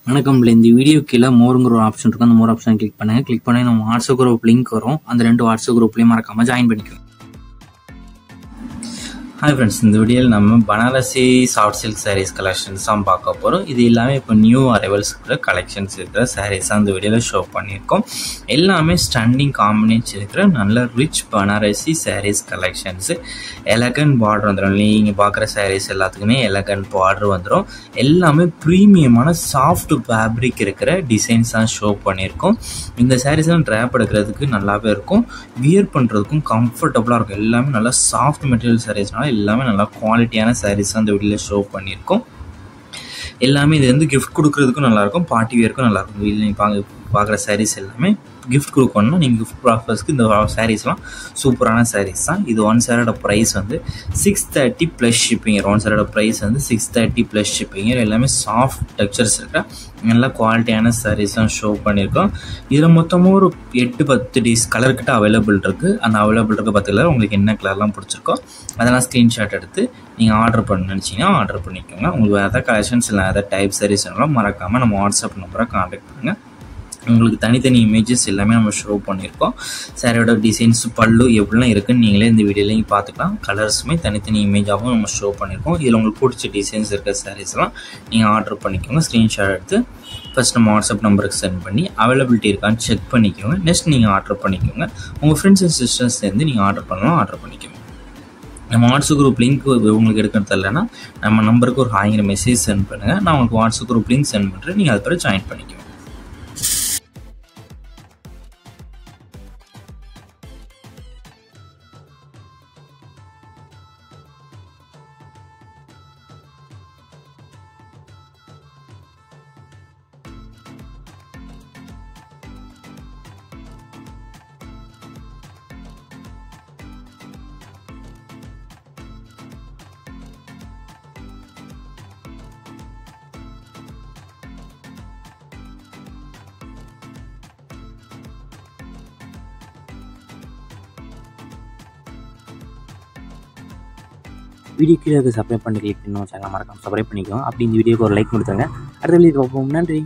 வணக்கம். இந்த வீடியோ கீழே மோருங்கிற ஒரு ஆப்ஷன் இருக்கும். அந்த மோர் ஆப்ஷன் கிளிக் பண்ணுங்க. கிளிக் பண்ணி நம்ம வாட்ஸ்அப் குரூப் லிங்க் வரும். அந்த 2 வாட்ஸ்அப் குரூப்லையும் மறக்காம ஜாயின் பண்ணிக்கோங்க. ஹாய் ஃப்ரெண்ட்ஸ், இந்த வீடியோவில் நம்ம Banarasi soft silk saris collections தான் பார்க்க போகிறோம். இது எல்லாமே இப்போ நியூ அரைவல்ஸ் இருக்கிற கலெக்ஷன்ஸ் இருக்கிற சாரீஸ் தான் இந்த வீடியோவில் ஷோ பண்ணியிருக்கோம். எல்லாமே ஸ்டன்னிங் காம்பினேஷன் இருக்கிற நல்ல rich Banarasi saris collections. Elegant border வந்துடும். நீங்கள் பார்க்குற சாரீஸ் எல்லாத்துக்குமே எலகன்ட் பார்டர் வந்துடும். எல்லாமே ப்ரீமியமான சாஃப்ட் ஃபேப்ரிக் இருக்கிற டிசைன்ஸ் தான் ஷோ பண்ணியிருக்கோம். இந்த சாரீஸ்லாம் ட்ராப் எடுக்கிறதுக்கு நல்லாவே இருக்கும், வியர் பண்ணுறதுக்கும் கம்ஃபர்டபுளாக இருக்கும். எல்லாமே நல்லா சாஃப்ட் மெட்டீரியல் சாரீஸ்னால எல்லாமே நல்லா குவாலிட்டியான சாரீஸ் அந்த வீடியோவில் ஷோ பண்ணியிருக்கோம். எல்லாமே இது வந்து கிஃப்ட் கொடுக்குறதுக்கும் நல்லாயிருக்கும், பார்ட்டி வேருக்கும் நல்லாயிருக்கும். வீட்டில் நீங்கள் பார்க்குற சாரீஸ் எல்லாமே கிஃப்ட் கொடுக்கணும்னா நீங்கள் கிஃப்ட் ப்ராஃபர்ஸ்க்கு இந்த சாரீஸ்லாம் சூப்பரான சாரீஸ் தான். இது ஒன் சாரோட ப்ரைஸ் வந்து 630 ப்ளஸ் ஷிப்பிங். ஒன் சாரோட ப்ரைஸ் வந்து 630 ப்ளஸ் ஷிப்பிங். எல்லாமே சாஃப்ட் டெக்ஸ்சர்ஸ் இருக்கிற நல்ல குவாலிட்டியான சாரீஸ் தான் ஷோ பண்ணியிருக்கோம். இதில் மொத்தமாக ஒரு 8-10 கலர்கிட்ட அவைலபிள் இருக்குது. அந்த அவைலபிள் இருக்க 10 கலர் உங்களுக்கு என்ன கலர்லாம் பிடிச்சிருக்கோ அதெல்லாம் ஸ்க்ரீன்ஷாட் எடுத்து நீங்கள் ஆர்டர் பண்ண நினச்சிங்கன்னா ஆர்டர் பண்ணிக்கோங்க. உங்களுக்கு வேறு எதாவது கலெக்ஷன்ஸ் இல்லை எதாவது டைப் சாரீஸ் இருந்தாலும் மறக்காமல் நம்ம வாட்ஸ்அப் நம்பரை கான்டாக்ட் பண்ணுங்கள். உங்களுக்கு தனித்தனி இமேஜஸ் எல்லாமே நம்ம ஷோ பண்ணியிருக்கோம். சாரியோட டிசைன்ஸ் பல்லு எப்படிலாம் இருக்குன்னு நீங்களே இந்த வீடியோலையும் பார்த்துக்கலாம். கலர்ஸுமே தனித்தனி இமேஜாகவும் நம்ம ஷோ பண்ணியிருக்கோம். இதில் உங்களுக்கு பிடிச்ச டிசைன்ஸ் இருக்கிற சாரீஸ்லாம் நீங்கள் ஆர்டர் பண்ணிக்கோங்க. ஸ்க்ரீன்ஷாட் எடுத்து ஃபஸ்ட் நம்ம வாட்ஸ்அப் நம்பருக்கு சென்ட் பண்ணி அவைலபிலிட்டி இருக்கான்னு செக் பண்ணிக்கோங்க. நெக்ஸ்ட் நீங்கள் ஆர்டர் பண்ணிக்கோங்க. உங்கள் ஃப்ரெண்ட்ஸ் அண்ட் சிஸ்டர்ஸ் சேர்ந்து நீங்கள் ஆர்டர் பண்ணலாம், ஆர்டர் பண்ணிக்கோங்க. நம்ம வாட்ஸ்அப் குரூப் லிங்க் உங்களுக்கு எடுக்கிறது இல்லைன்னா நம்ம நம்பருக்கு ஒரு ஹாய்ங்கிற மெசேஜ் சென்ட் பண்ணுங்கள். நான் உங்களுக்கு வாட்ஸ்அப் குரூப் லிங்க் சென்ட் பண்ணுறேன். நீங்கள் அது பிறகு ஜாயின் பண்ணிக்கோங்க. வீடியோ கீழே சப்ஸ்கிரைப் பண்ணி கிளிக் பண்ணணும். சேனல் மறக்காம சப்ஸ்கிரைப் பண்ணிக்கோங்க. அப்படி இந்த வீடியோக்கு ஒரு லைக் கொடுத்துருங்க. அடுத்த வீடியோ பார்ப்போம். நன்றி.